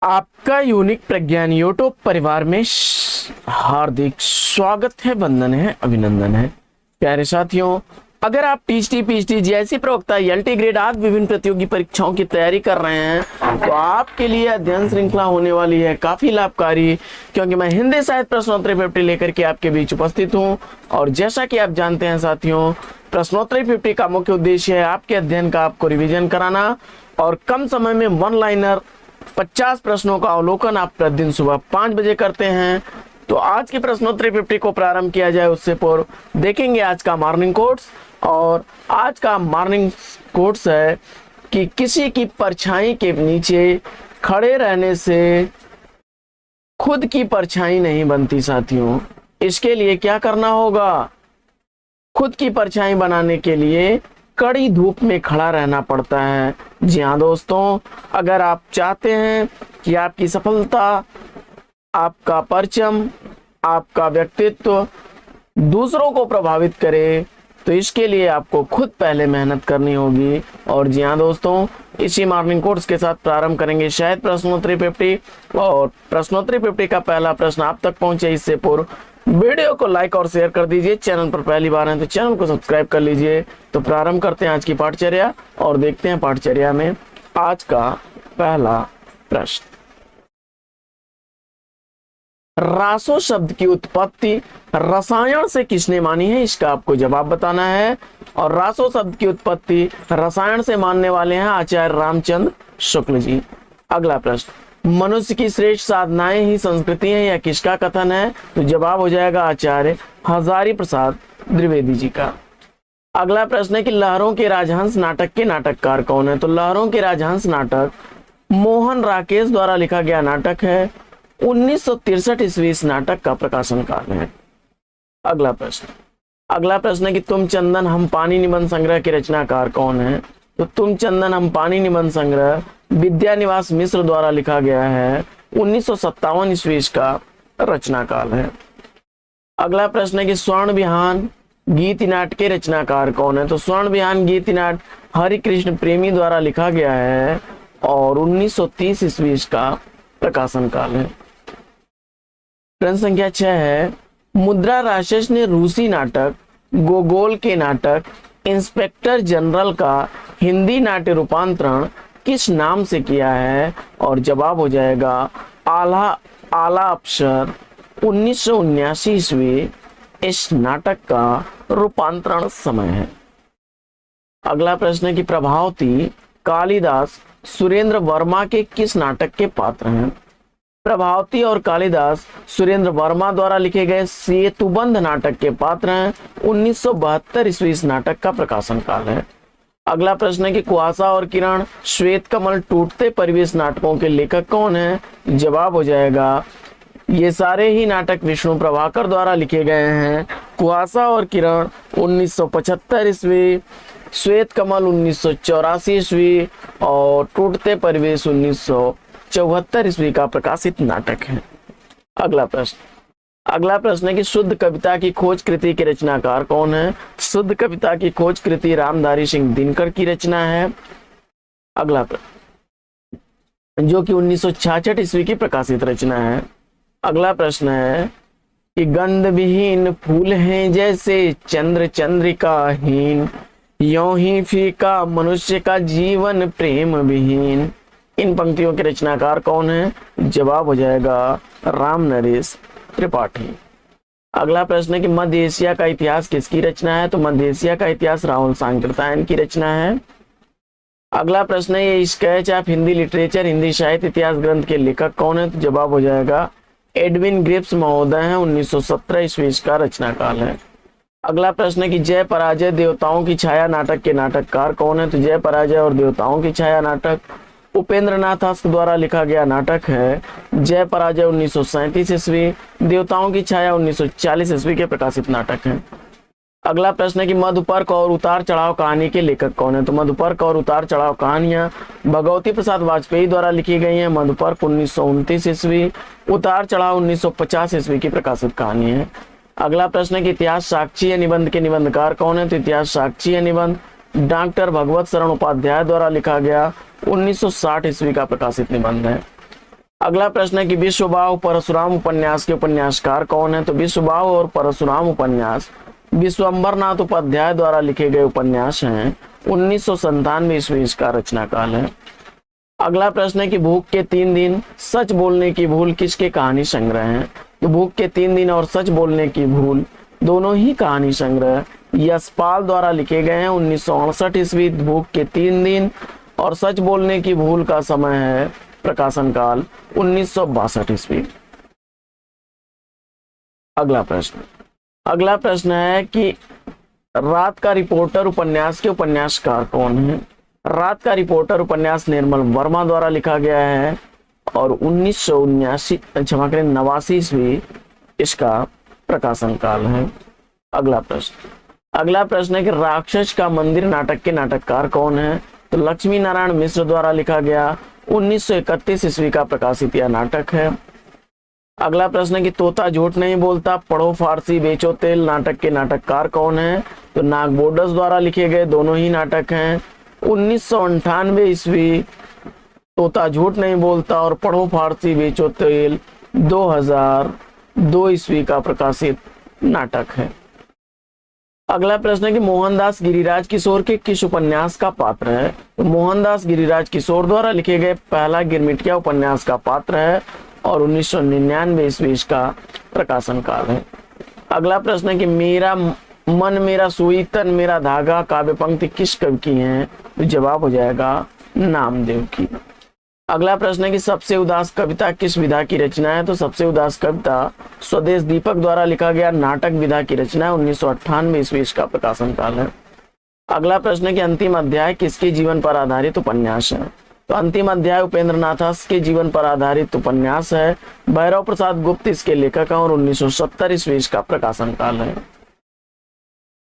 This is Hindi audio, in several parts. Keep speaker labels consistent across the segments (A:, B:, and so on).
A: आपका यूनिक प्रज्ञान यूट्यूब परिवार में हार्दिक स्वागत है, वंदन है, अभिनंदन है। प्यारे साथियों, अगर आप टीटी, पीएचडी, जेएससी प्रवक्ता, एलटी ग्रेड आदि विभिन्न प्रतियोगी परीक्षाओं की तैयारी कर रहे हैं तो आपके लिए अध्ययन श्रृंखला होने वाली है काफी लाभकारी, क्योंकि मैं हिंदी साहित्य प्रश्नोत्तरी 50 लेकर के आपके बीच उपस्थित हूं। और जैसा कि आप जानते हैं साथियों, प्रश्नोत्तरी 50 का मुख्य उद्देश्य है आपके अध्ययन का आपको रिविजन कराना और कम समय में वन लाइनर 50 प्रश्नों का अवलोकन आप प्रतिदिन सुबह 5 बजे करते हैं। तो आज की प्रश्नोत्तरी 50 को प्रारंभ किया जाए उससे पूर्व देखेंगे आज का मॉर्निंग कोट्स। और आज का मॉर्निंग कोट्स है कि किसी की परछाई के नीचे खड़े रहने से खुद की परछाई नहीं बनती साथियों। इसके लिए क्या करना होगा? खुद की परछाई बनाने के लिए कड़ी धूप में खड़ा रहना पड़ता है। जी हाँ दोस्तों, अगर आप चाहते हैं कि आपकी सफलता, आपका परचम, आपका व्यक्तित्व दूसरों को प्रभावित करे तो इसके लिए आपको खुद पहले मेहनत करनी होगी। और जी हाँ दोस्तों, इसी मॉर्निंग कोर्स के साथ प्रारंभ करेंगे शायद प्रश्नोत्तरी 50। और प्रश्नोत्तरी 50 का पहला प्रश्न आप तक पहुंचे इससे पूर्व वीडियो को लाइक और शेयर कर दीजिए। चैनल पर पहली बार हैं तो चैनल को सब्सक्राइब कर लीजिए। तो प्रारंभ करते हैं आज की पाठचर्या और देखते हैं पाठचर्या में आज का पहला प्रश्न। रासो शब्द की उत्पत्ति रसायन से किसने मानी है? इसका आपको जवाब बताना है। और रासो शब्द की उत्पत्ति रसायन से मानने वाले हैं आचार्य रामचंद्र शुक्ल जी। अगला प्रश्न, मनुष्य की श्रेष्ठ साधनाएं ही संस्कृति है, यह किसका कथन है? तो जवाब हो जाएगा आचार्य हजारी प्रसाद द्विवेदी जी का। अगला प्रश्न है कि लहरों के राजहंस नाटक के नाटककार कौन है? तो लहरों के राजहंस नाटक मोहन राकेश द्वारा लिखा गया नाटक है। 1963 ईस्वी इस नाटक का प्रकाशन काल है। अगला प्रश्न है कि तुम चंदन हम पानी निबंध संग्रह के रचनाकार कौन है? तो तुम चंदन हम पानी निबंध संग्रह विद्यानिवास मिश्र द्वारा लिखा गया है। 1957 ईस्वी इसका रचना काल है। अगला प्रश्न है कि स्वर्ण विहान गीति नाट के रचनाकार कौन है? तो स्वर्ण विहान गीति नाट हरिकृष्ण प्रेमी द्वारा लिखा गया है और 1930 ईस्वी इसका प्रकाशन काल है। प्रश्न संख्या 6 है, मुद्रा राक्षस ने रूसी नाटक गोगोल के नाटक इंस्पेक्टर जनरल का हिंदी नाट्य रूपांतरण किस नाम से किया है? और जवाब हो जाएगा आला अफसर। 1979 ईस्वी इस नाटक का रूपांतरण समय है। अगला प्रश्न है कि प्रभावती कालिदास सुरेंद्र वर्मा के किस नाटक के पात्र हैं? प्रभावती और कालिदास सुरेंद्र वर्मा द्वारा लिखे गए सेतुबंध नाटक के पात्र हैं। 1972 ईस्वी इस नाटक का प्रकाशन काल है। अगला प्रश्न है कि कुआसा और किरण, श्वेत कमल, टूटते परिवेश नाटकों के लेखक कौन हैं? जवाब हो जाएगा ये सारे ही नाटक विष्णु प्रभाकर द्वारा लिखे गए हैं। कुआसा और किरण 1975 ईस्वी, श्वेत कमल 1984 ईस्वी और टूटते परिवेश 1974 ईस्वी का प्रकाशित नाटक है। अगला प्रश्न है कि शुद्ध कविता की खोज कृति के रचनाकार कौन है? शुद्ध कविता की खोज कृति रामधारी सिंह दिनकर की रचना है। अगला प्रश्न जो कि 1966 ईस्वी की प्रकाशित रचना है। अगला प्रश्न है कि गंध विहीन फूल हैं जैसे चंद्र चंद्रिकाहीन, यों ही फीका मनुष्य का जीवन प्रेम विहीन। इन पंक्तियों के रचनाकार कौन है? जवाब हो जाएगा राम नरेश त्रिपाठी। अगला प्रश्न है कि मध्य एशिया का इतिहास किसकी रचना है? तो मध्य एशिया का इतिहास राहुल सांकृत्यायन की रचना है। अगला प्रश्न है ये sketch of Hindi literature Hindi साहित्य इतिहास ग्रंथ के लेखक कौन है? तो जवाब हो जाएगा एडविन ग्रिप्स महोदय हैं। 1917 ईस्वी का रचना काल है। अगला प्रश्न है कि जय पराजय देवताओं की छाया नाटक के नाटककार कौन है? तो जय पराजय और देवताओं की छाया नाटक उपेंद्र नाथ हस्क द्वारा लिखा गया नाटक है। जय पराजय 1937 ईस्वी, देवताओं की छाया 1940 ईस्वी के प्रकाशित नाटक है। अगला प्रश्न है कि मधुपर्क और उतार चढ़ाव कहानी के लेखक कौन है? तो मधुपर्क और उतार चढ़ाव कहानियां भगवती प्रसाद वाजपेयी द्वारा लिखी गई हैं। मधुपर्क 1929 ईस्वी, उतार चढ़ाव 1950 ईस्वी की प्रकाशित कहानी है। अगला प्रश्न है कि इतिहास साक्षी निबंध के निबंधकार कौन है? तो इतिहास साक्षी निबंध डॉक्टर भगवत शरण उपाध्याय द्वारा लिखा गया 1960 ईस्वी का प्रकाशित निबंध है। अगला प्रश्न है कि विश्वबाहु परशुराम उपन्यास के उपन्यासकार कौन है? तो विश्वबाहु और परशुराम उपन्यास विश्वंभर नाथ उपाध्याय द्वारा लिखे गए उपन्यास हैं। 1997 ईस्वी इसका रचना काल है। अगला प्रश्न है कि भूख के 3 दिन सच बोलने की भूल किसके कहानी संग्रह है? तो भूख के 3 दिन और सच बोलने की भूल दोनों ही कहानी संग्रह यशपाल द्वारा लिखे गए हैं। 1968 ईस्वी भूख के 3 दिन और सच बोलने की भूल का समय है प्रकाशन काल 1962 ईस्वी। अगला प्रश्न है कि रात का रिपोर्टर उपन्यास के उपन्यासकार कौन है? रात का रिपोर्टर उपन्यास निर्मल वर्मा द्वारा लिखा गया है और 1989 ईस्वी इसका प्रकाशन काल है। अगला प्रश्न है कि राक्षस का मंदिर नाटक के नाटककार कौन है? तो लक्ष्मी नारायण मिश्र द्वारा लिखा गया 1931 ईस्वी का प्रकाशित यह नाटक है। अगला प्रश्न है कि तोता झूठ नहीं बोलता पढ़ो फारसी बेचो तेल नाटक के नाटककार कौन है? तो नागबोडस द्वारा लिखे गए दोनों ही नाटक हैं। 1998 ईस्वी तोता झूठ नहीं बोलता और पढ़ो फारसी बेचो तेल 2002 ईस्वी का प्रकाशित नाटक है। अगला प्रश्न है कि मोहनदास गिरिराज किशोर के किस उपन्यास का पात्र है? तो मोहनदास गिरिराज किशोर द्वारा लिखे गए पहला गिरमिटिया उपन्यास का पात्र है और 1999 ईस्वी इसका प्रकाशन काल है। अगला प्रश्न है कि मेरा मन मेरा सुई तन मेरा धागा काव्य पंक्ति किस कवि की है? तो जवाब हो जाएगा नामदेव की। अगला प्रश्न है कि सबसे उदास कविता किस विधा की रचना है? तो सबसे उदास कविता स्वदेश दीपक द्वारा लिखा गया नाटक विधा की रचना है। 1998 ईस्वी इसका प्रकाशन काल है। अगला प्रश्न है कि अंतिम अध्याय किसके जीवन पर आधारित उपन्यास है? तो अंतिम अध्याय उपेंद्र नाथ के जीवन पर आधारित उपन्यास है। भैरव प्रसाद गुप्त इसके लेखक हैं और 1970 ईस्वी इसका प्रकाशन काल है।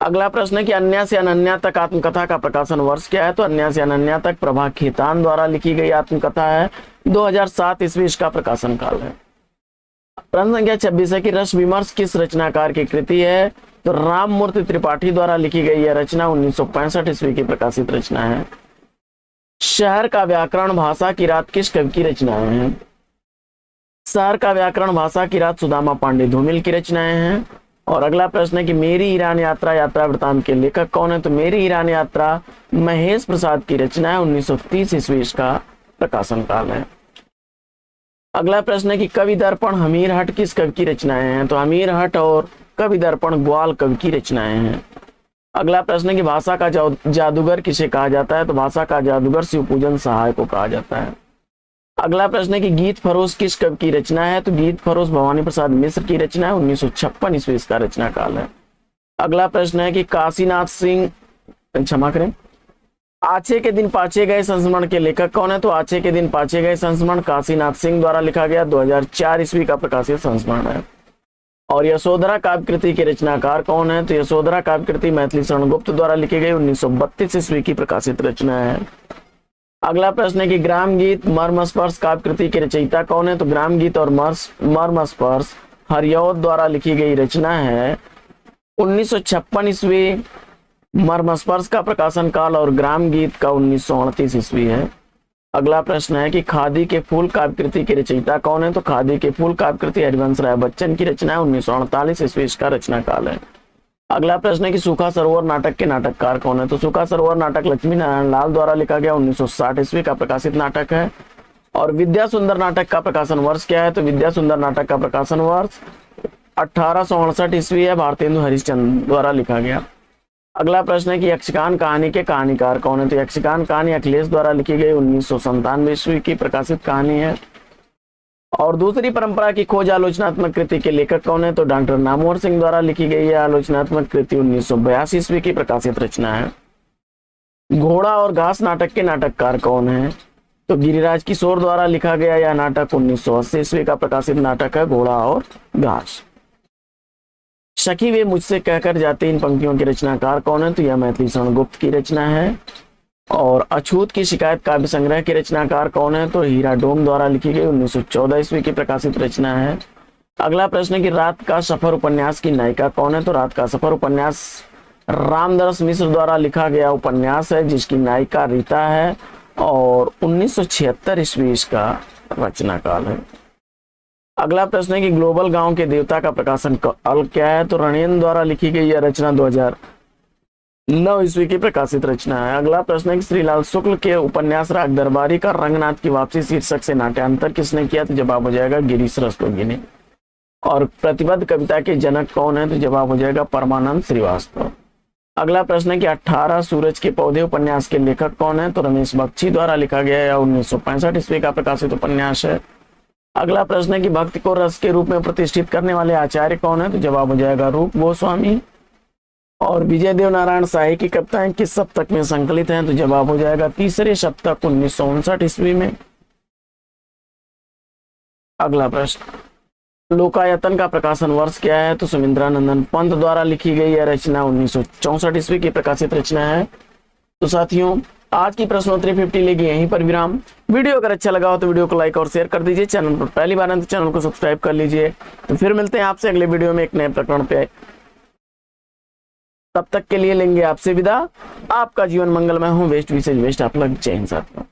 A: अगला प्रश्न है कि अन्या से अनन्या तक आत्मकथा का प्रकाशन वर्ष क्या है? तो अन्या से अनन्या तक प्रभा खेतान द्वारा लिखी गई आत्मकथा है। 2007 ईस्वी इसका प्रकाशन काल है। प्रश्न संख्या 26 है कि रस विमर्श किस रचनाकार की कृति है? तो राममूर्ति त्रिपाठी द्वारा लिखी गई यह रचना 1965 ईस्वी की प्रकाशित रचना है। शहर का व्याकरण भाषा की रात किस कवि की रचनाएं हैं? शहर का व्याकरण भाषा की रात सुदामा पांडे धूमिल की रचनाएं हैं। और अगला प्रश्न है कि मेरी ईरान यात्रा यात्रा वृतांत के लेखक कौन है? तो मेरी ईरान यात्रा महेश प्रसाद की रचना है। 1930 ईस्वी इसका प्रकाशन काल है। अगला प्रश्न है कि कवि दर्पण हमीर हट किस कवि की रचनाएं हैं? तो हमीर हट और कवि दर्पण ग्वाल कवि की रचनाएं हैं। अगला प्रश्न है कि भाषा का जादूगर किसे कहा जाता है? तो भाषा का जादूगर शिवपूजन सहाय को कहा जाता है। अगला प्रश्न है कि गीत फरोश किस कवि की रचना है? तो गीत फरोश भवानी प्रसाद मिश्र की रचना है। 1956 ईस्वी इसका रचना काल है। अगला प्रश्न है कि काशीनाथ सिंह क्षमा करें आछे के दिन पाछे गए संस्मरण के लेखक कौन है? तो आछे के दिन पाछे गए संस्मरण काशीनाथ सिंह द्वारा लिखा गया 2004 ईस्वी का प्रकाशित संस्मरण है। और यशोधरा काव्यकृति के रचनाकार कौन है? तो यशोधरा काव्यकृति मैथिली शरण गुप्त द्वारा लिखी गई 1932 ईस्वी की प्रकाशित रचना है। अगला प्रश्न है कि ग्राम गीत मर्मस्पर्श काव्यकृति के रचयिता कौन है? तो ग्राम गीत और मर्मस्पर्श हरियौध द्वारा लिखी गई रचना है। 1956 ईस्वी मर्मस्पर्श का प्रकाशन काल और ग्राम गीत का 1938 ईस्वी है। अगला प्रश्न है कि खादी के फूल काव्यकृति के रचयिता कौन है? तो खादी के फूल काव्यकृति हरिवंश राय बच्चन की रचना है। 1948 ईस्वी इसका रचना काल है। अगला प्रश्न है कि सूखा सरोवर नाटक के नाटककार कौन है? तो सूखा सरोवर नाटक लक्ष्मी नारायण लाल द्वारा लिखा गया 1960 ईस्वी का प्रकाशित नाटक है। और विद्या सुंदर नाटक का प्रकाशन वर्ष क्या है? तो विद्या सुंदर नाटक का प्रकाशन वर्ष 1868 ईस्वी है। भारतेंदु हरिश्चंद्र द्वारा लिखा गया। अगला प्रश्न है कि यक्षगान कहानी के कहानीकार कौन है? तो यक्षगान कहानी अखिलेश द्वारा लिखी गई 1997 ईस्वी की प्रकाशित कहानी है। और दूसरी परंपरा की खोज आलोचनात्मक कृति के लेखक कौन है? तो डॉक्टर नामवर सिंह द्वारा लिखी गई है आलोचनात्मक कृति 1982 ईस्वी की प्रकाशित रचना है। घोड़ा और घास नाटक के नाटककार कौन है? तो गिरिराज किशोर द्वारा लिखा गया यह नाटक 1980 ईस्वी का प्रकाशित नाटक है घोड़ा और घास। सखी वे मुझसे कहकर जाते इन पंक्तियों के रचनाकार कौन है? तो यह मैथिली शरण गुप्त की रचना है। और अछूत की शिकायत काव्य संग्रह के रचनाकार कौन है? तो हीरा डोम द्वारा लिखी गई 1914 ईस्वी की प्रकाशित रचना है। अगला प्रश्न है कि रात का सफर उपन्यास की नायिका कौन है? तो रात का सफर उपन्यास रामदरस मिश्र द्वारा लिखा गया उपन्यास है जिसकी नायिका रीता है और 1976 ईस्वी इसका रचना काल है। अगला प्रश्न है कि ग्लोबल गांव के देवता का प्रकाशन क्या है, तो रणयन द्वारा लिखी गई यह रचना 2009 ईस्वी की प्रकाशित रचना है। अगला प्रश्न है कि श्रीलाल शुक्ल के उपन्यास राग दरबारी का रंगनाथ की वापसी शीर्षक से नाट्यांतर किसने किया, तो जवाब हो जाएगा गिरीश रस्तोगी ने। और प्रतिबद्ध कविता के जनक कौन है, तो जवाब हो जाएगा परमानंद श्रीवास्तव। अगला प्रश्न है कि 18 सूरज के पौधे उपन्यास के लेखक कौन है, तो रमेश बख्शी द्वारा लिखा गया है, 1965 ईस्वी का प्रकाशित उपन्यास है। अगला प्रश्न है कि भक्ति को रस के रूप में प्रतिष्ठित करने वाले आचार्य कौन है, तो जवाब हो जाएगा रूप गोस्वामी। और विजय देव नारायण शाही की कविताएं किस सप्तक में संकलित हैं, तो जवाब हो जाएगा तीसरे सप्तक 1959 ईस्वी में। अगला प्रश्न, लोकायतन का प्रकाशन वर्ष क्या है, तो सुमिंद्रानंदन पंत द्वारा लिखी गई यह रचना 1964 ईस्वी की प्रकाशित रचना है। तो साथियों, आज की प्रश्नोत्तरी 50 लेगी यहीं पर विराम। वीडियो अगर अच्छा लगा हो तो वीडियो को लाइक और शेयर कर दीजिए। चैनल पर पहली बार है तो चैनल को सब्सक्राइब कर लीजिए। तो फिर मिलते हैं आपसे अगले वीडियो में एक नए प्रकरण पे। तब तक के लिए लेंगे आपसे विदा। आपका जीवन मंगलमय हो। वेस्ट विशेष वेस्ट आप लग। जय हिंद साथियों।